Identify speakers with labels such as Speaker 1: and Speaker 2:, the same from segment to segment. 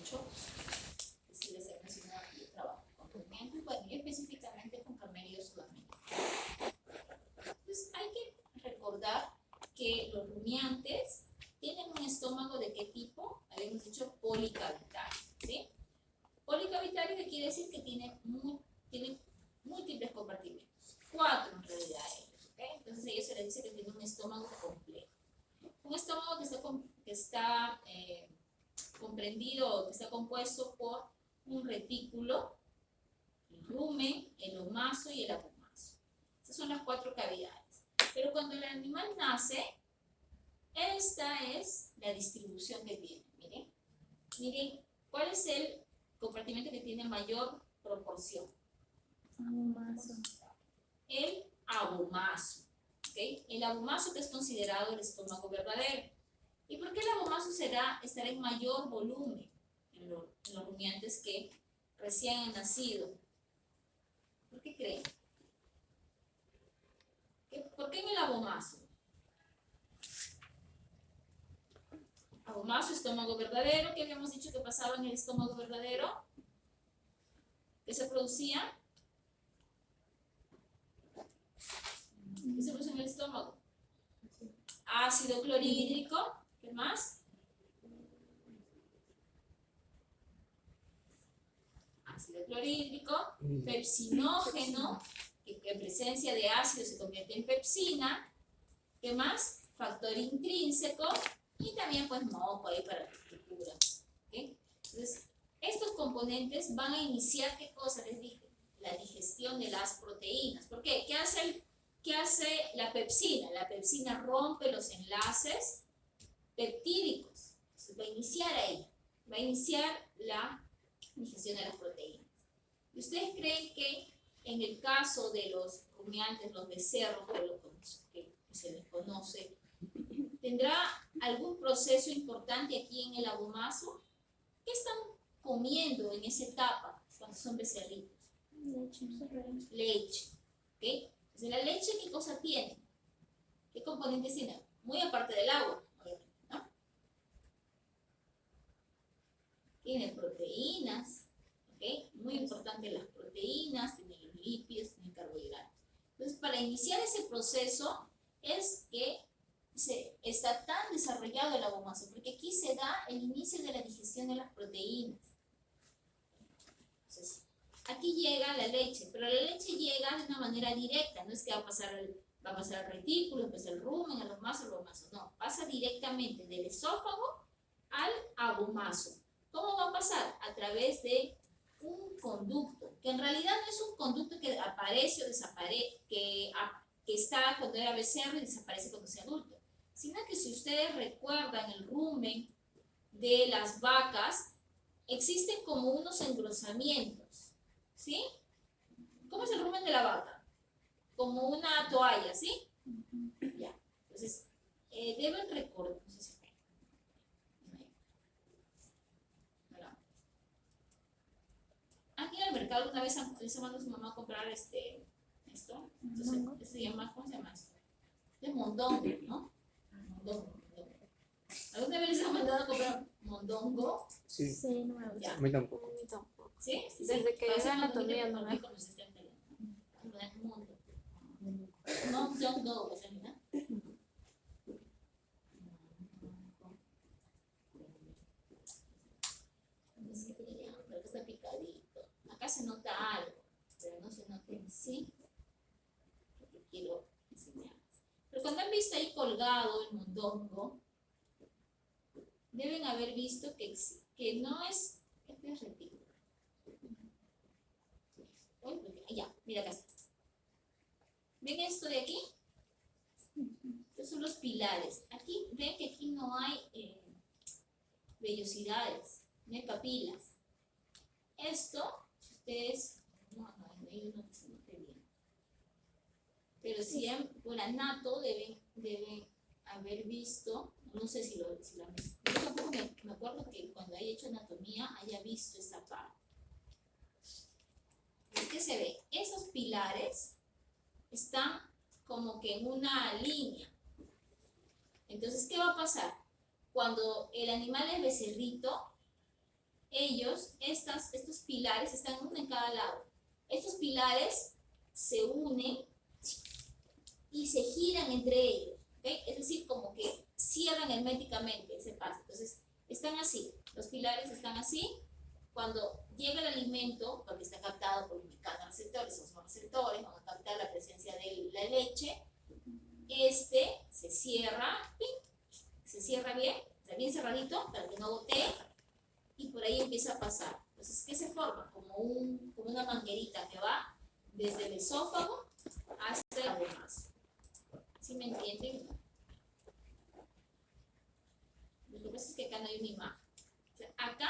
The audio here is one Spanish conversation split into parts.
Speaker 1: mucho. Si les he mencionado aquí, yo trabajo con rumiantes, bueno, yo específicamente con camellos sudamericanos. Entonces hay que recordar que los rumiantes tienen un estómago de qué tipo, habíamos dicho policavitario, ¿sí? Policavitario, que quiere decir que tiene múltiples compartimentos, 4 en realidad ellos, ¿ok? Entonces a ellos se les dice que tienen un estómago completo. Un estómago que está comprendido, que está compuesto por un retículo, el rumen, el omaso y el abomaso. Esas son las 4 cavidades. Pero cuando el animal nace, esta es la distribución que tiene. Miren, ¿cuál es el compartimento que tiene mayor proporción?
Speaker 2: Abomaso.
Speaker 1: El abomaso. ¿Okay? El abomaso, que es considerado el estómago verdadero. ¿Y por qué el abomaso estará en mayor volumen en los rumiantes que recién han nacido? ¿Por qué creen? ¿Por qué en el abomaso? Abomaso, estómago verdadero. ¿Qué habíamos dicho que pasaba en el estómago verdadero? ¿Qué se producía? ¿Qué se produce en el estómago? Ácido clorhídrico. ¿Qué más? Ácido clorhídrico, pepsinógeno, que en presencia de ácido se convierte en pepsina. ¿Qué más? Factor intrínseco y también pues moco ahí para la estructura. ¿Okay? Entonces, estos componentes van a iniciar, ¿qué cosa les dije? La digestión de las proteínas. ¿Por qué? ¿Qué hace la pepsina? La pepsina rompe los enlaces peptídicos. Entonces, va a iniciar ahí. Va a iniciar la digestión de las proteínas. ¿Y ustedes creen que en el caso de los rumiantes, los becerros, que se les conoce, tendrá algún proceso importante aquí en el abomaso? ¿Qué están comiendo en esa etapa cuando son becerritos? Leche. ¿Okay? Entonces, ¿la leche qué cosa tiene? ¿Qué componentes tiene? Muy aparte del agua, obviamente, ¿no? Tiene proteínas, ¿okay? Muy importante las proteínas, tiene los lípidos, tiene carbohidratos. Entonces, para iniciar ese proceso es que está tan desarrollado el abomaso, porque aquí se da el inicio de la digestión de las proteínas. Entonces, aquí llega la leche, pero la leche llega de una manera directa, no es que va a pasar al retículo, después al rumen, al omaso, no, pasa directamente del esófago al abomaso. ¿Cómo va a pasar? A través de un conducto, que en realidad no es un conducto que aparece o desaparece, que está cuando era becerro y desaparece cuando sea adulto, sino que si ustedes recuerdan el rumen de las vacas, existen como unos engrosamientos, ¿sí? ¿Cómo es el rumen de la vaca? Como una toalla, ¿sí? Ya. Entonces, deben recordar, no sé si aquí en el mercado una vez se mandó a su mamá a comprar esto, entonces se llama, ¿cómo se llama esto? De mondongo, ¿no? Mondongo. ¿Alguna vez les han mandado a comprar mondongo?
Speaker 2: Sí, no me gusta.
Speaker 3: A mí tampoco.
Speaker 1: ¿Sí?
Speaker 2: Desde que yo anatomía no me
Speaker 1: gusta. Mondongo, o sea, ¿no? Creo que está picadito. Acá se nota algo, pero no se nota en sí lo que quiero enseñarles. Pero cuando han visto ahí colgado el mondongo, deben haber visto que no es, este es retículo. Ya, mira acá está. ¿Ven esto de aquí? Estos son los pilares. Aquí, ven que aquí no hay vellosidades, no hay papilas. Esto, si ustedes, no hay uno que se note bien. Pero si por anato deben haber visto, no sé si lo han visto. Yo tampoco me acuerdo que cuando haya hecho anatomía haya visto esta parte. ¿Qué se ve? Esos pilares están como que en una línea. Entonces, ¿qué va a pasar? Cuando el animal es becerrito, estos pilares están uno en cada lado. Estos pilares se unen y se giran entre ellos, ¿okay? Es decir, como que cierran herméticamente ese paso. Entonces, están así, los pilares están así. Cuando llega el alimento, porque está captado por mecanorreceptores, esos receptores van a captar la presencia de la leche, se cierra, ¡ping! Se cierra bien, está bien cerradito para que no gotee, y por ahí empieza a pasar. Entonces, ¿qué se forma? Como una manguerita que va desde el esófago hasta el abomazo. ¿Sí me entienden? Lo que pasa es que acá no hay una imagen. O sea, acá,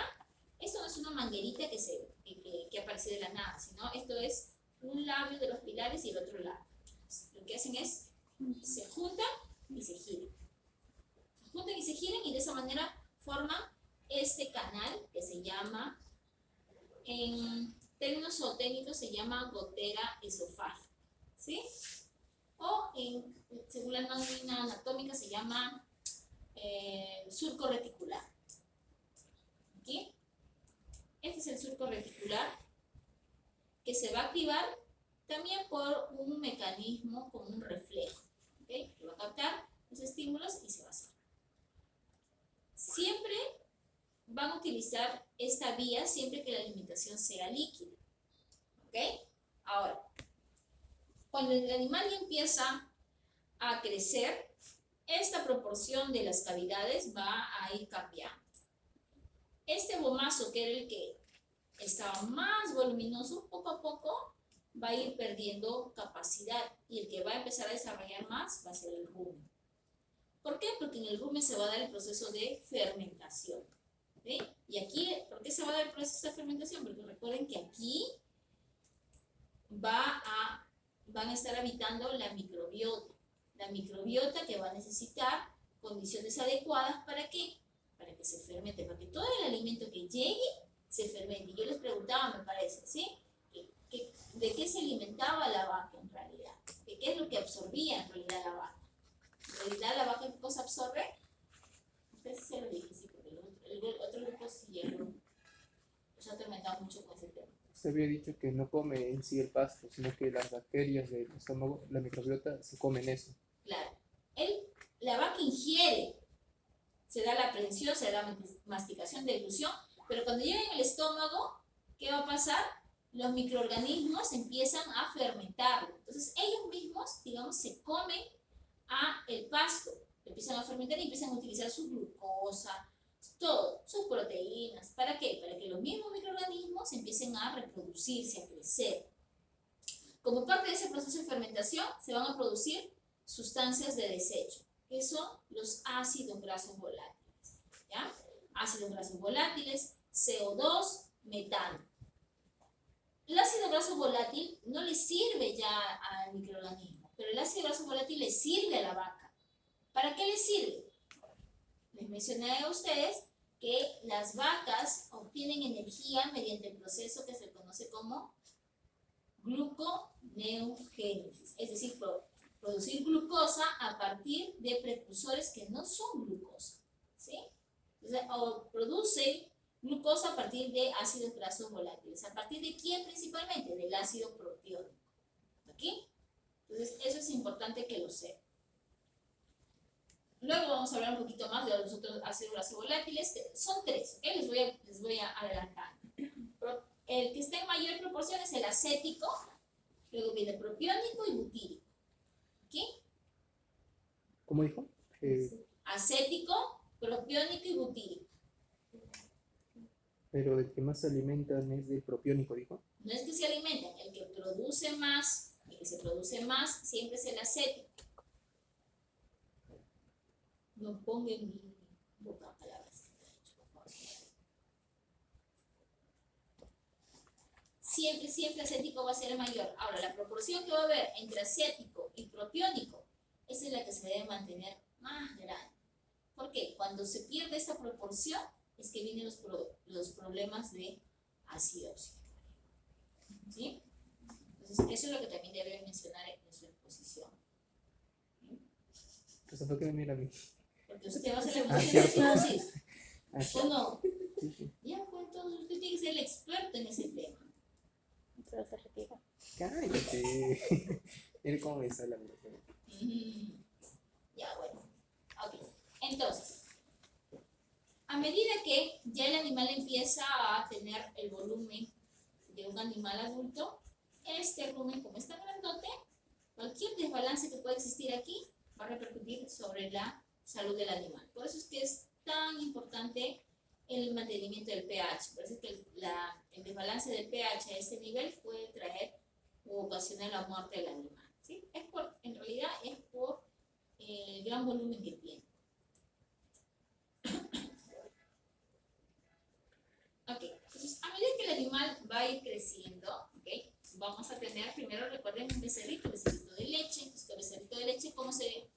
Speaker 1: esto no es una manguerita que aparece de la nada, sino esto es un labio de los pilares y el otro labio. Lo que hacen es, se juntan y se giran. Se juntan y se giran, y de esa manera forman este canal que se llama, en términos zootécnicos, se llama gotera esofágica, ¿sí? O según la nómina anatómica se llama surco reticular. ¿Okay? Este es el surco reticular, que se va a activar también por un mecanismo como un reflejo, ¿okay? Que va a captar los estímulos y se va a hacer. Siempre van a utilizar esta vía siempre que la alimentación sea líquida, ¿ok? Ahora, cuando el animal ya empieza a crecer, esta proporción de las cavidades va a ir cambiando. Este abomazo, que era el que estaba más voluminoso, poco a poco va a ir perdiendo capacidad, y el que va a empezar a desarrollar más va a ser el rumen. ¿Por qué? Porque en el rumen se va a dar el proceso de fermentación. ¿Sí? Y aquí, ¿por qué se va a dar el proceso de fermentación? Porque recuerden que aquí van a estar habitando la microbiota que va a necesitar condiciones adecuadas. ¿Para qué? Para que se fermente, para que todo el alimento que llegue se fermente. Yo les preguntaba, me parece, ¿sí? ¿De qué se alimentaba la vaca en realidad? ¿De qué es lo que absorbía en realidad la vaca? ¿En realidad la vaca qué cosa absorbe? Ustedes se lo dije, sí, porque el otro grupo sí se ha atormentado mucho con ese tema.
Speaker 3: Usted había dicho que no come en sí el pasto, sino que las bacterias del estómago, la microbiota, se comen eso.
Speaker 1: Claro. La vaca ingiere, se da la prensión, se da masticación, deglución, pero cuando llega en el estómago, ¿qué va a pasar? Los microorganismos empiezan a fermentarlo. Entonces ellos mismos, digamos, se comen el pasto, empiezan a fermentar y empiezan a utilizar su glucosa, todo, sus proteínas. ¿Para qué? Para que los mismos microorganismos empiecen a reproducirse, a crecer. Como parte de ese proceso de fermentación, se van a producir sustancias de desecho, que son los ácidos grasos volátiles, ¿ya? Ácidos grasos volátiles, CO2, metano. El ácido graso volátil no le sirve ya al microorganismo, pero el ácido graso volátil le sirve a la vaca. ¿Para qué le sirve? Les mencioné a ustedes que las vacas obtienen energía mediante el proceso que se conoce como gluconeogénesis, es decir, producir glucosa a partir de precursores que no son glucosa, ¿sí? Entonces, o producen glucosa a partir de ácidos grasos volátiles. ¿A partir de quién principalmente? Del ácido propiónico. ¿Aquí? Entonces, eso es importante que lo sepan. Luego vamos a hablar un poquito más de los otros ácidos grasos volátiles, que son tres, ¿ok? Les voy a adelantar. El que está en mayor proporción es el acético, luego viene propiónico y butírico. ¿Ok?
Speaker 3: ¿Cómo dijo?
Speaker 1: Acético, propiónico y butírico.
Speaker 3: Pero el que más se alimentan es del propiónico, dijo.
Speaker 1: No es que se alimenten, el que produce más, el que se produce más, siempre es el acético. No pongan en mi boca palabras. Siempre acético va a ser el mayor. Ahora, la proporción que va a haber entre acético y propiónico, esa es la que se debe mantener más grande. ¿Por qué? Cuando se pierde esta proporción, es que vienen los problemas de acidosis. ¿Sí? Entonces, eso es lo que también deben mencionar en su exposición.
Speaker 3: Pues fue que me mira a mí.
Speaker 1: Porque usted va a hacer la exposición de acidosis. ¿O no?
Speaker 3: Sí.
Speaker 1: Ya, pues entonces es el experto en ese tema.
Speaker 2: Pero se retira.
Speaker 3: Cállate. Mira cómo me sale la microfibra.
Speaker 1: Ya, bueno. Ok. Entonces, a medida que ya el animal empieza a tener el volumen de un animal adulto, este rumen, como es tan grandote, cualquier desbalance que pueda existir aquí va a repercutir sobre la salud del animal. Por eso es que es tan importante el mantenimiento del pH. Por eso es que el desbalance del pH a este nivel puede traer o ocasionar la muerte del animal, ¿sí? En realidad es por el gran volumen que tiene. Ok, entonces a medida que el animal va a ir creciendo, okay, vamos a tener, primero recuerden un becerrito de leche. Entonces el becerrito de leche, ¿cómo se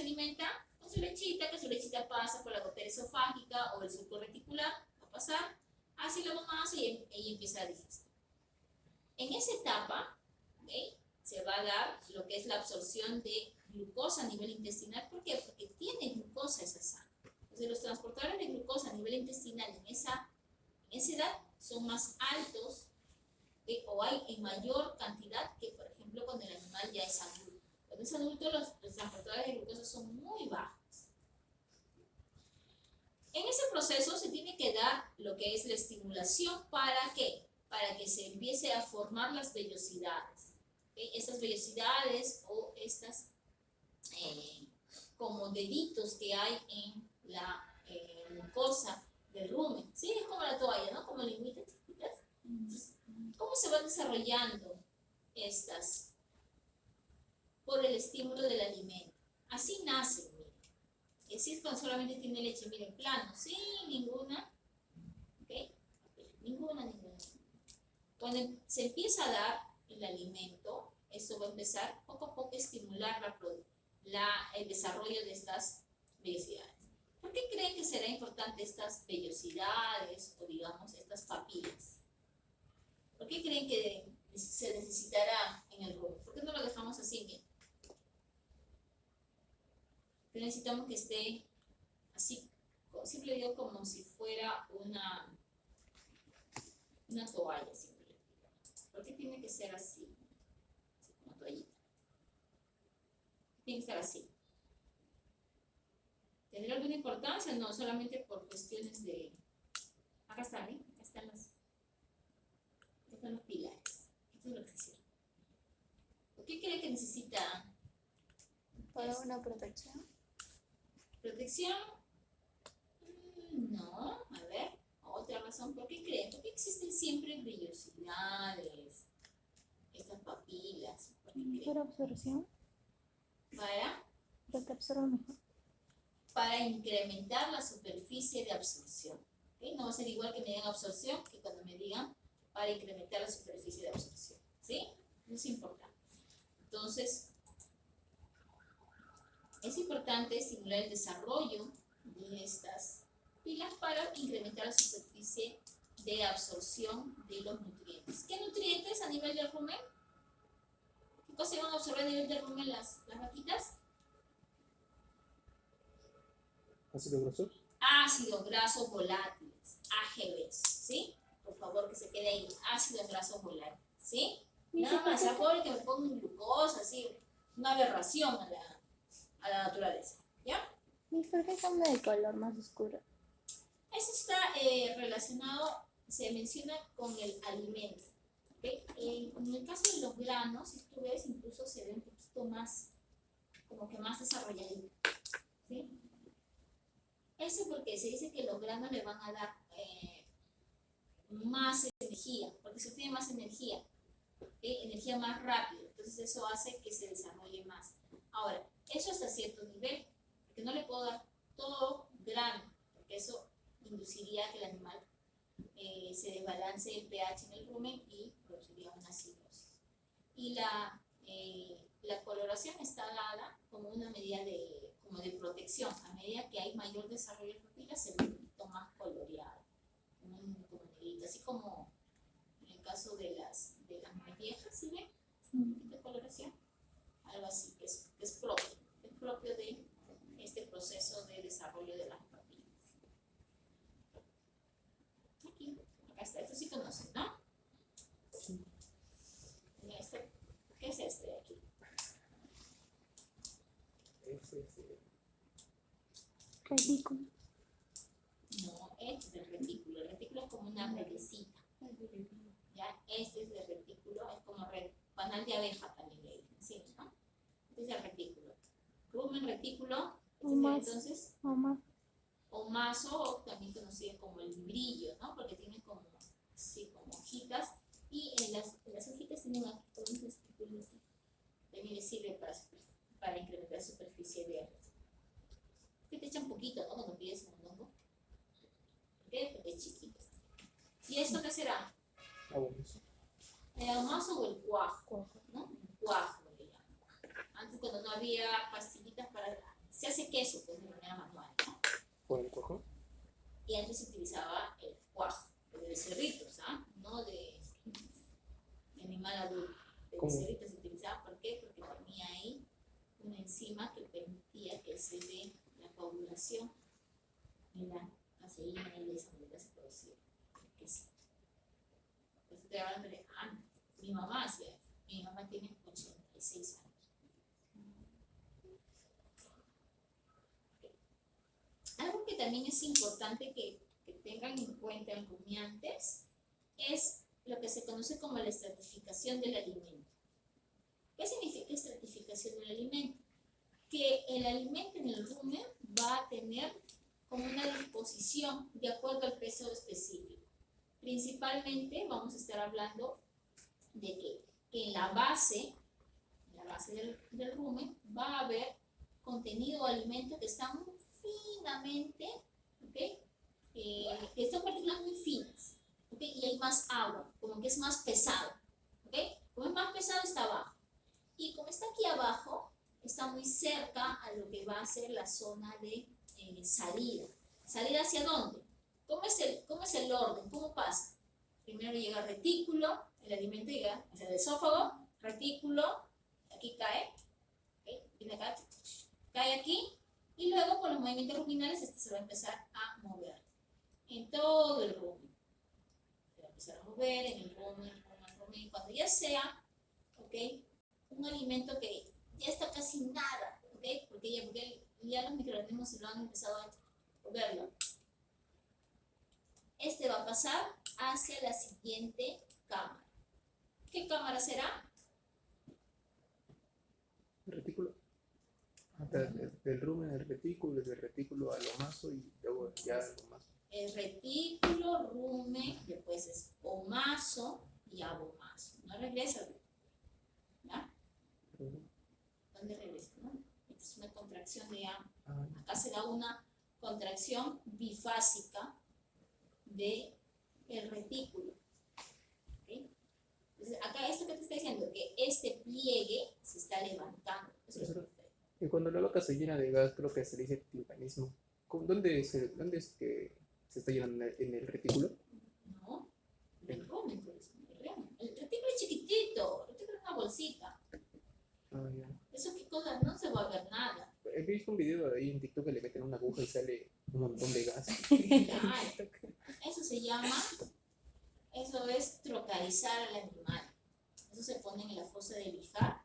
Speaker 1: alimenta? Con su lechita, que su lechita pasa por la gotera esofágica o el surco reticular, va a pasar hacia la mamá y empieza a digestar. En esa etapa, okay, se va a dar lo que es la absorción de glucosa a nivel intestinal. ¿Por qué? Porque tiene glucosa esa sangre. Entonces los transportadores de glucosa a nivel intestinal en esa edad son más altos o hay en mayor cantidad que, por ejemplo, cuando el animal ya es adulto. Cuando es adulto, los transportadores de glucosa son muy bajos. En ese proceso se tiene que dar lo que es la estimulación. ¿Para qué? Para que se empiece a formar las vellosidades. ¿Okay? Estas vellosidades o estas como deditos que hay en la mucosa del rumen. ¿Sí? Es como la toalla, ¿no? Como lengüitas chiquitas. ¿Cómo se van desarrollando estas? Por el estímulo del alimento. Así nacen, miren. Y así es cuando solamente tiene leche, miren, plano, sin ninguna, ¿ok? Ninguna. Cuando se empieza a dar el alimento, esto va a empezar poco a poco a estimular el desarrollo de estas vellosidades. ¿Por qué creen que será importante estas vellosidades o digamos estas papilas? ¿Por qué creen que se necesitará en el rumen? ¿Por qué no lo dejamos así? Bien. Que necesitamos que esté así, siempre digo como si fuera una toalla. Siempre. ¿Por qué tiene que ser así? Así como toallita. Tiene que estar así. ¿Tendrá alguna importancia? No, solamente por cuestiones de... Acá están, ¿eh? Acá están los pilares. Esto es lo que se hicieron. ¿Por qué cree que necesita?
Speaker 2: ¿Para una protección?
Speaker 1: ¿Protección? No, a ver, otra razón. ¿Por qué creen? ¿Por qué existen siempre vellosidades? Estas papilas. ¿Por qué creen?
Speaker 2: ¿Para absorción?
Speaker 1: Para
Speaker 2: Para que absorba mejor.
Speaker 1: para incrementar la superficie de absorción. ¿Okay? No va a ser igual que me digan absorción que cuando me digan para incrementar la superficie de absorción. ¿Sí? Eso es importante. Entonces, es importante estimular el desarrollo de estas pilas para incrementar la superficie de absorción de los nutrientes. ¿Qué nutrientes a nivel del rumen? ¿Qué cosas van a absorber a nivel del rumen las vaquitas?
Speaker 3: ¿Ácidos grasos?
Speaker 1: Ácidos grasos volátiles, AGVs, ¿sí? Por favor, que se quede ahí, ácidos grasos volátiles, ¿sí? Nada más, a pobre que me pongan glucosa, así, una aberración a la naturaleza, ¿ya?
Speaker 2: ¿Y por qué cambia de color más oscuro?
Speaker 1: Eso está relacionado, se menciona con el alimento, ¿ok? En el caso de los granos, si tú ves, incluso se ve un poquito más, como que más desarrolladito, ¿sí? Eso porque se dice que los granos le van a dar más energía, porque se tiene más energía, ¿okay? Energía más rápido, entonces eso hace que se desarrolle más. Ahora, eso hasta cierto nivel, porque no le puedo dar todo grano, porque eso induciría que el animal se desbalance el pH en el rumen y produciría una cirrosis. Y la coloración está dada como una medida de protección. A medida que hay mayor desarrollo de papilas, se ve un poquito más coloreado, como negrito, así como en el caso de las más viejas, ¿sí ven? Un poquito de coloración, algo así, que es propio de este proceso de desarrollo de las papilas. Aquí, acá está, esto sí conocen, ¿no? ¿Qué es este de aquí?
Speaker 2: Retículo.
Speaker 1: No, este es el retículo. El retículo es como una redecita. ¿Ya? Este es el retículo, es como panal de abeja también le dicen, ¿sí? ¿No? Este es el retículo. Rumen, retículo, entonces, o maso, también conocido como el brillo, ¿no? Porque tiene como, sí, como hojitas, y en las hojitas tienen aquí todos los testículos. También les sirve para incrementar superficie verde. Que te echan poquito, ¿no? Cuando pides un hongo. ¿Por qué? Porque es chiquito. ¿Y esto qué será? ¿El almazo o el cuajo? ¿No? El cuajo le llaman. Antes, cuando no había pastillitas para... Se hace queso, pues, de manera manual, ¿no?
Speaker 3: ¿Con el cuajo?
Speaker 1: Y antes se utilizaba el cuajo, de cerritos, ¿ah? No de animal adulto. De cerritos se utilizaba, ¿por qué? Porque tenía ahí una enzima que permitía que se dé la coagulación en la caseína y de esa manera se producía el quesito. Por eso estoy hablando de antes. Mi mamá hacía eso. Mi mamá tiene 86 años. Algo que también es importante que tengan en cuenta en rumiantes es lo que se conoce como la estratificación del alimento. ¿Qué significa estratificación del alimento? Que el alimento en el rumen va a tener como una disposición de acuerdo al peso específico. Principalmente vamos a estar hablando de que en la base del rumen va a haber contenido de alimentos que están muy finamente, ¿ok? Que son partículas muy finas, ¿ok? Y hay más agua, como que es más pesado, ¿ok? Como es más pesado está abajo. Y como está aquí abajo, está muy cerca a lo que va a ser la zona de salida. ¿Salida hacia dónde? ¿Cómo es el orden? ¿Cómo pasa? Primero llega el retículo, el alimento llega hacia el esófago, retículo, aquí cae, ¿okay? Viene acá, cae aquí, y luego con los movimientos ruminales se va a empezar a mover en todo el rumen. Se va a empezar a mover en el rumen, cuando ya sea, ¿ok? Un alimento que ya está casi nada, ¿ok? Porque ya los microorganismos se lo han empezado a moverlo. Este va a pasar hacia la siguiente cámara. ¿Qué cámara será?
Speaker 3: El retículo. Del rumen al retículo, desde el retículo al omaso y luego ya al omaso.
Speaker 1: El retículo, rumen, después es omaso y abomaso. No regresa, ¿ya? ¿Dónde regresa? ¿No? Esta es una contracción de A. Acá se da una contracción bifásica del retículo. ¿Okay? Entonces, acá esto que te está diciendo, que este pliegue se está levantando. Eso es lo que
Speaker 3: y cuando la boca se llena de gas, creo que se le dice timpanismo. ¿Dónde es que se está llenando en el retículo?
Speaker 1: No, el rumen, por eso, el retículo es chiquitito, el retículo es una bolsita.
Speaker 3: Ya.
Speaker 1: Eso qué cosa, no se va a ver nada.
Speaker 3: He visto un video ahí en TikTok que le meten una aguja y sale un montón de gas.
Speaker 1: Claro. Eso se llama, eso es trocarizar al animal. Eso se pone en la fosa de lijar,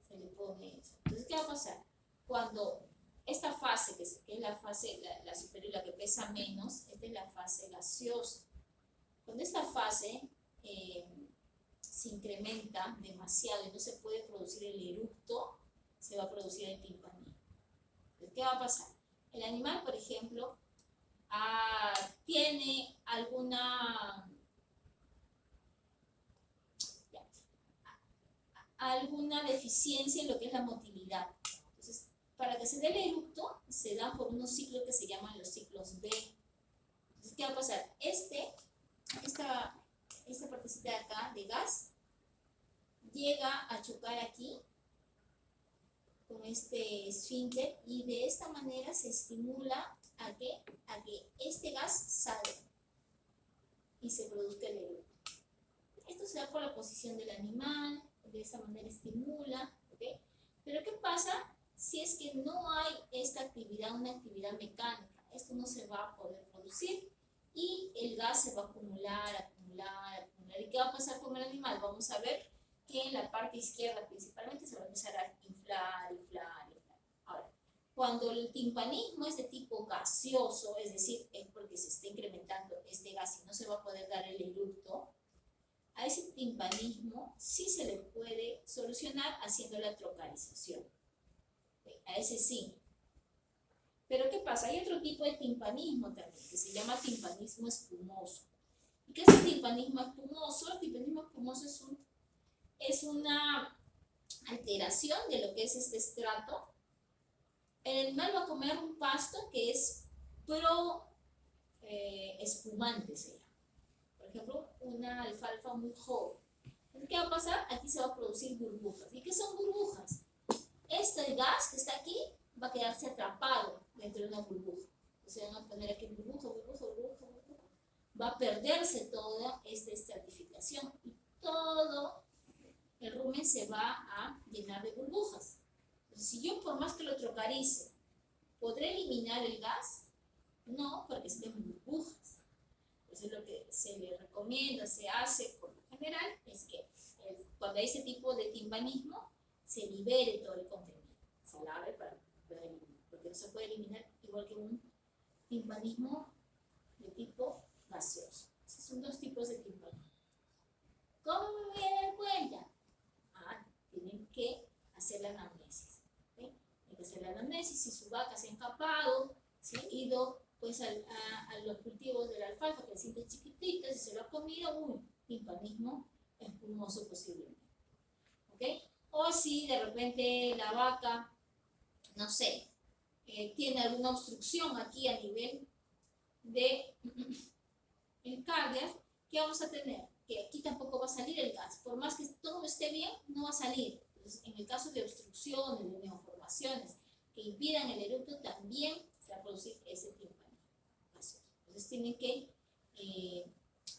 Speaker 1: se le pone eso. Entonces, ¿qué va a pasar? Cuando esta fase, que es la fase, la superior, la que pesa menos, esta es la fase gaseosa. Cuando esta fase se incrementa demasiado y no se puede producir el eructo, se va a producir el timpanismo. Entonces, ¿qué va a pasar? El animal, por ejemplo, tiene alguna deficiencia en lo que es la motilidad. Entonces, para que se dé el eructo, se da por unos ciclos que se llaman los ciclos B. Entonces, ¿qué va a pasar? Esta partecita de acá, de gas, llega a chocar aquí con este esfínter y de esta manera se estimula a que este gas salga y se produzca el eructo. Esto se da por la posición del animal, de esa manera estimula, ¿ok? Pero ¿qué pasa si es que no hay esta actividad, una actividad mecánica? Esto no se va a poder producir y el gas se va a acumular vamos a ver que en la parte izquierda principalmente se va a empezar a inflar, inflar, inflar. Ahora, cuando el timpanismo es de tipo gaseoso, es decir, es porque se está incrementando este gas y no se va a poder dar el eructo, a ese timpanismo sí se le puede solucionar haciendo la trocarización. A ese sí. Pero ¿qué pasa? Hay otro tipo de timpanismo también, que se llama timpanismo espumoso. ¿Y qué es el timpanismo espumoso? El timpanismo espumoso es una alteración de lo que es este estrato. El animal va a comer un pasto que es espumante, se llama. Por ejemplo, una alfalfa muy joven. ¿Qué va a pasar? Aquí se va a producir burbujas. ¿Y qué son burbujas? Este gas que está aquí va a quedarse atrapado dentro de una burbuja. Se van a poner aquí burbuja, burbuja, burbuja, burbuja. Va a perderse toda esta estratificación y todo el rumen se va a llenar de burbujas. Entonces, si yo por más que lo trocarice, ¿podré eliminar el gas? No, porque estén burbujas. Entonces lo que se le recomienda, se hace por lo general, es que cuando hay ese tipo de timpanismo, se libere todo el contenido. Se lave para poder eliminar, porque no se puede eliminar igual que un timpanismo de tipo gaseoso. Esos son dos tipos de timpanismo. ¿Cómo me voy a dar cuenta? Tienen que hacer la anamnesis. ¿Okay? Tienen que hacer la anamnesis. Si su vaca se ha escapado, si ha ido pues a los cultivos de la alfalfa, que se siente chiquitita, si se lo ha comido, timpanismo espumoso posiblemente. ¿Okay? O si de repente la vaca, no sé, tiene alguna obstrucción aquí a nivel de cardias, ¿qué vamos a tener? Que aquí tampoco va a salir el gas. Por más que todo esté bien, no va a salir. Entonces, en el caso de obstrucciones, de neoformaciones que impidan el eructo, también se va a producir ese timpanismo. Entonces tienen que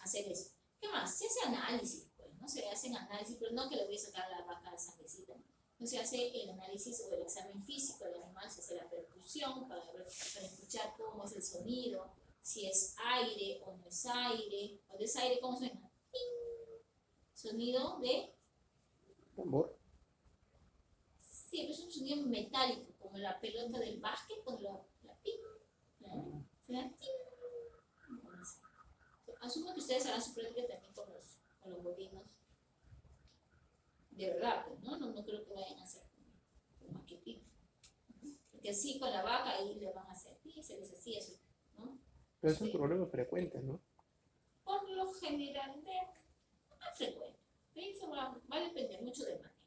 Speaker 1: hacer eso. ¿Qué más? Se hace análisis, pues, ¿no? Se hacen análisis, pero no que le voy a sacar a la vaca la sangrecita. No se hace el análisis o el examen físico del animal, se hace la percusión para escuchar cómo es el sonido, si es aire o no es aire. Cuando es aire, ¿cómo suena? ¡Ping! Sonido de
Speaker 3: tambor.
Speaker 1: Sí, pero es un sonido metálico, como la pelota del básquet, cuando la ping, ¿no? Suena ting. Asumo que ustedes harán su práctica también con los bovinos. De verdad, pues, ¿no? No creo que vayan a hacer con maquetito. Porque así con la vaca ahí le van a hacer, y se les hacía eso, ¿no?
Speaker 3: Pero es un problema frecuente, ¿no?
Speaker 1: Por lo general, más frecuente. Eso va a depender mucho del manejo.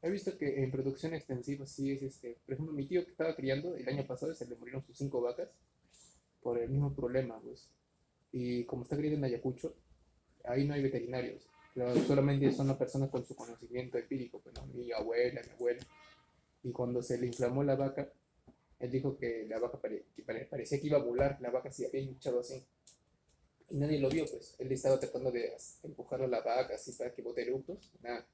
Speaker 3: He visto que en producción extensiva sí es por ejemplo, mi tío que estaba criando el año pasado se le murieron sus 5 vacas por el mismo problema, pues. Y como está criando en Ayacucho, ahí no hay veterinarios, pero solamente son las personas con su conocimiento empírico, pues, ¿no? Mi abuela, mi abuela. Y cuando se le inflamó la vaca, él dijo que la vaca parecía que iba a volar, la vaca se había hinchado así. Y nadie lo vio, pues. Él estaba tratando de empujar a la vaca así para que bote eructos, nada.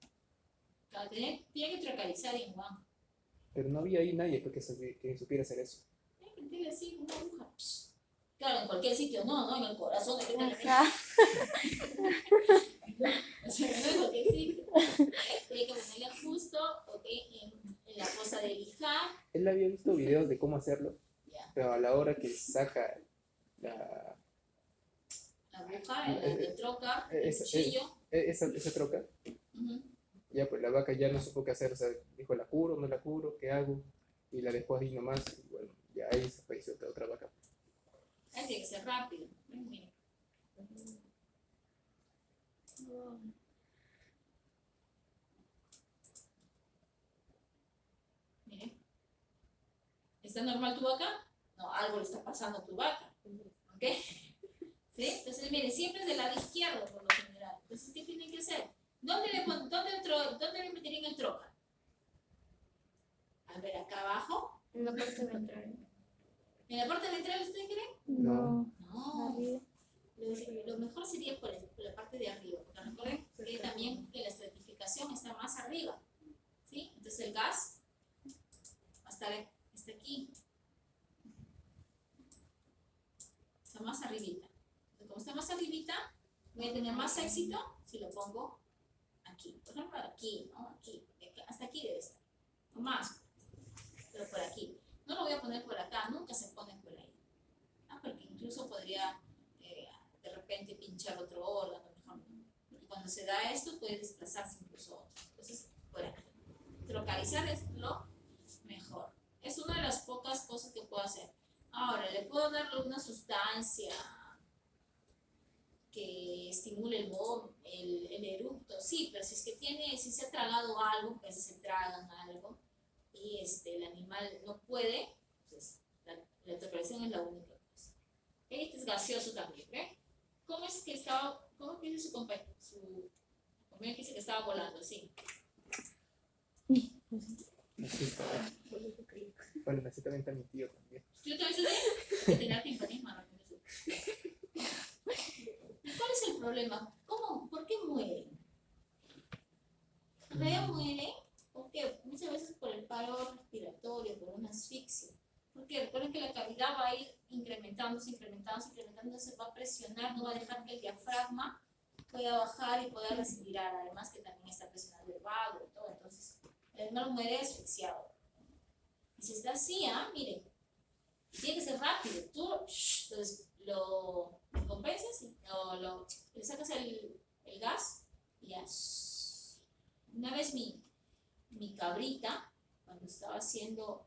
Speaker 1: Claro, tiene que trocalizar en Juan.
Speaker 3: Pero no había ahí nadie que supiera hacer eso.
Speaker 1: Tiene que meterle así una aguja. Claro, en cualquier sitio, no, en el corazón.
Speaker 2: Ajá.
Speaker 1: O sea, no en cualquier sitio. Tiene que ponerle justo, en la cosa de lijar.
Speaker 3: Él había visto videos de cómo hacerlo,
Speaker 1: Ya.
Speaker 3: pero a la hora que saca la
Speaker 1: aguja, el troca, el cuchillo.
Speaker 3: esa troca, ya pues la vaca ya no supo qué hacer, o sea, dijo, ¿la curo, no la curo, qué hago? Y la dejó ahí nomás, y bueno, ya ahí se apareció otra vaca.
Speaker 1: Tiene que ser rápido. Mira. Mire. ¿Está normal tu vaca? No, algo le está pasando a tu vaca. ¿Ok? ¿Sí? Entonces, mire, siempre es del lado izquierdo por lo general. Entonces, ¿qué tienen que hacer? ¿Dónde le meterían el troca? A ver, acá abajo.
Speaker 2: En la parte ventral.
Speaker 1: ¿En la parte ventral ustedes creen?
Speaker 2: No.
Speaker 1: No.
Speaker 2: Arriba.
Speaker 1: Lo mejor sería por la parte de arriba, porque recuerden que también que la estratificación está más arriba, ¿sí? Entonces el gas va a estar está aquí, está más arribita. Entonces, como está más arribita, voy a tener más éxito si lo pongo aquí, por ejemplo, aquí, ¿no? Aquí, hasta aquí debe estar, no más, pero por aquí. No lo voy a poner por acá, nunca se pone por ahí, ¿no? Porque incluso podría de repente pinchar otro órgano, por ejemplo. Porque cuando se da esto puede desplazarse incluso otro. Entonces, por aquí. Localizar es lo mejor. Es una de las pocas cosas que puedo hacer. Ahora, le puedo dar alguna sustancia que estimule el eructo, sí, pero si es que si se ha tragado algo, pues se tragan algo y el animal no puede, pues la electroporación es la única cosa. Este es gaseoso también, ¿ve? ¿Cómo dice su compañero que dice que estaba volando? Sí.
Speaker 3: Bueno, así también está mi tío también.
Speaker 1: Yo también sé que tenía timpanismo, ¿no? ¿Cuál es el problema? ¿Por qué mueren? En realidad mueren porque muchas veces por el paro respiratorio, por una asfixia. Porque recuerden que la cavidad va a ir incrementándose, se va a presionar, no va a dejar que el diafragma pueda bajar y pueda respirar. Además que también está presionando el vago y todo. Entonces, el animal muere asfixiado. Y si está así, miren, tiene que ser rápido. Tú entonces, lo compensas y le sacas el gas y ya. Una vez mi cabrita, cuando estaba haciendo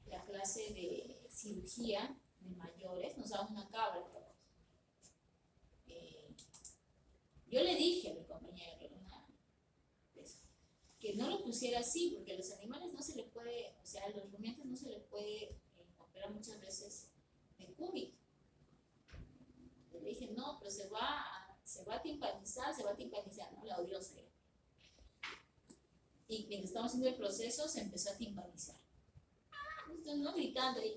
Speaker 1: la clase de cirugía de mayores, nos daban una cabra. Yo le dije a mi compañero que no lo pusiera así, porque a los animales no se le puede, o sea, a los rumiantes no se le puede operar muchas veces de cúbito. Le dije, no, pero se va a timpanizar, ¿no? La odiosa. Y mientras estábamos haciendo el proceso, se empezó a timpanizar. No gritando ahí.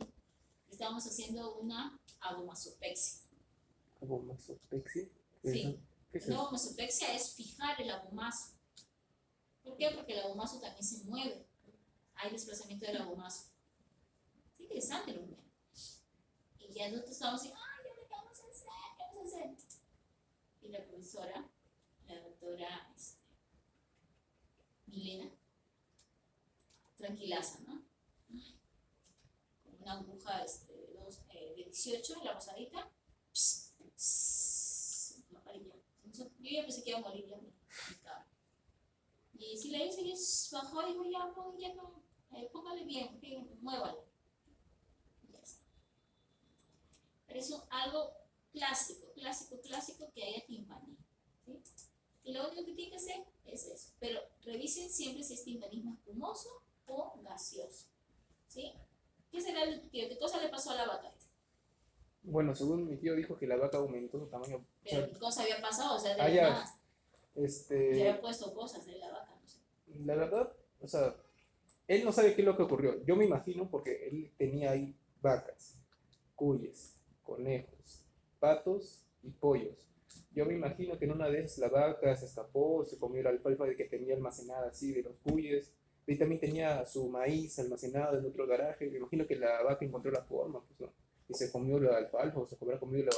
Speaker 1: Estábamos haciendo una abomasopexia.
Speaker 3: ¿Abomasopexia?
Speaker 1: Sí.
Speaker 3: ¿Qué es
Speaker 1: Una
Speaker 3: eso?
Speaker 1: abomasopexia es fijar el abomazo. ¿Por qué? Porque el abomazo también se mueve. Hay desplazamiento del abomazo. Es interesante lo mismo. Y ya nosotros estábamos así, ¿qué vamos a hacer? ¿Qué vamos a hacer? Y la profesora, la doctora Milena, tranquilaza, ¿no? Con una aguja de 18 en la rosadita. Yo ya pensé que iba a morir ya. Y si la hice, bajó y dijo, ya no, póngale bien, muévalo. Pero eso es algo clásico que haya timpanismo. ¿Sí? Y lo único que tiene que hacer es eso. Pero revisen siempre si es timpanismo espumoso o gaseoso. ¿Sí? ¿Qué cosa le pasó a la vaca?
Speaker 3: Bueno, según mi tío dijo que la vaca aumentó su tamaño.
Speaker 1: Pero ¿qué cosa había pasado? O sea, de
Speaker 3: ya.
Speaker 1: nada. Se había puesto cosas de la vaca, no sé.
Speaker 3: La verdad, o sea, él no sabe qué es lo que ocurrió. Yo me imagino porque él tenía ahí vacas, cuyes, conejos, patos y pollos. Yo me imagino que en una de esas la vaca se escapó, se comió la alfalfa de que tenía almacenada así de los cuyes. Y también tenía su maíz almacenado en otro garaje. Me imagino que la vaca encontró la forma, pues, ¿no? Y se comió la alfalfa o se habrá comido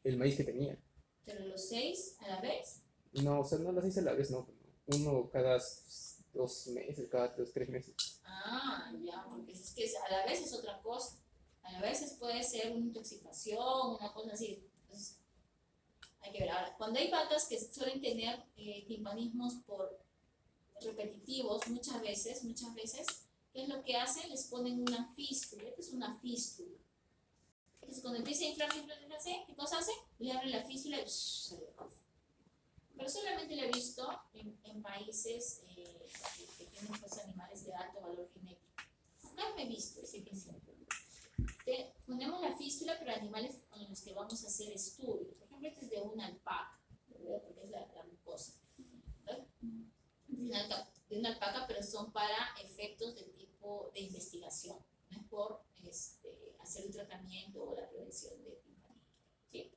Speaker 3: el maíz que tenía.
Speaker 1: ¿Pero los 6 a la vez?
Speaker 3: No, o sea, no las hice a la vez, no. Uno cada 2 meses, cada 3 meses.
Speaker 1: Ya, porque es que a la vez es otra cosa. A la vez puede ser una intoxicación, una cosa así. Entonces, hay que ver. Ahora, cuando hay vacas que suelen tener timpanismos por repetitivos, muchas veces, ¿qué es lo que hacen? Les ponen una fístula. Esta es una fístula. Entonces, cuando empieza a inflar, ¿qué cosa hace? Le abren la fístula y se le pasa. Pero solamente lo he visto en países que tienen pues, animales de alto valor genético. Acá no he visto ese principio. Ponemos la fístula, pero animales con los que vamos a hacer estudios. Por ejemplo, este es de una alpaca, ¿verdad? Porque es la mucosa. De una alpaca, pero son para efectos de tipo de investigación. No es por hacer el tratamiento o la prevención de timpanismo. ¿Sí?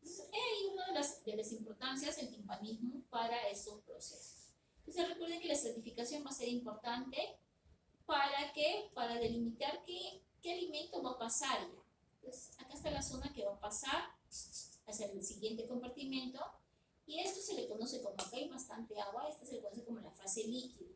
Speaker 1: Entonces, hay una de las importancias del timpanismo para estos procesos. Entonces, recuerden que la certificación va a ser importante para delimitar qué alimento va a pasar ya. Entonces, acá está la zona que va a pasar hacia el siguiente compartimento. Y esto se le conoce como, acá hay bastante agua, esta se le conoce como la fase líquida.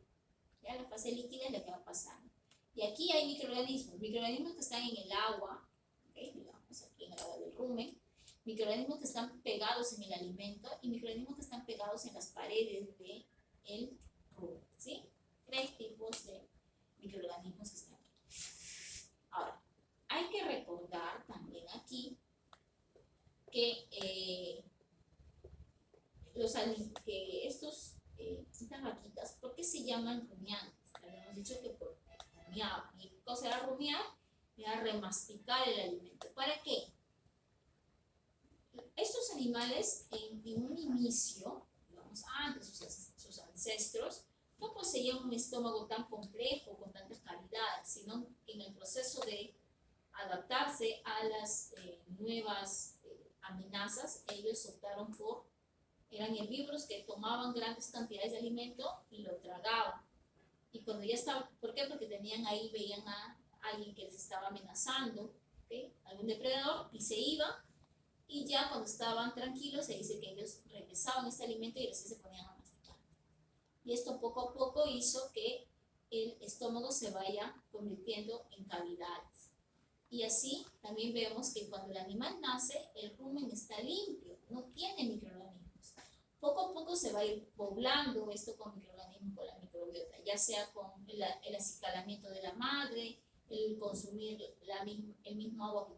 Speaker 1: ¿Ya? La fase líquida es la que va pasando. Y aquí hay microorganismos que están en el agua, ¿okay? Digamos aquí en el agua del rumen, microorganismos que están pegados en el alimento y microorganismos que están pegados en las paredes del rumen, ¿sí? 3 tipos de microorganismos que están aquí. Ahora, hay que recordar también aquí que estas vaquitas, ¿por qué se llaman rumiantes? Habíamos dicho que por rumiar. ¿Y qué cosa era rumiar? Era remasticar el alimento. ¿Para qué? Estos animales en un inicio, digamos antes, sus ancestros, no poseían un estómago tan complejo, con tantas cavidades, sino en el proceso de adaptarse a las nuevas amenazas, ellos optaron eran herbívoros que tomaban grandes cantidades de alimento y lo tragaban. Y cuando ya estaban, ¿por qué? Porque veían a alguien que les estaba amenazando, ¿okay? Algún depredador, y se iban, y ya cuando estaban tranquilos, se dice que ellos regresaban este alimento y recién se ponían a masticar. Y esto poco a poco hizo que el estómago se vaya convirtiendo en cavidades. Y así también vemos que cuando el animal nace, el rumen está limpio, no tiene microorganismos. Poco a poco se va a ir poblando esto con microorganismos, con la microbiota, ya sea con el acicalamiento de la madre, el consumir el mismo agua que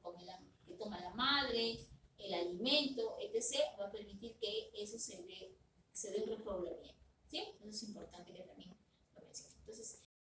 Speaker 1: toma la madre, el alimento, etc., va a permitir que eso se dé un repoblamiento. ¿Sí? Eso es importante que también lo mencionen. Entonces,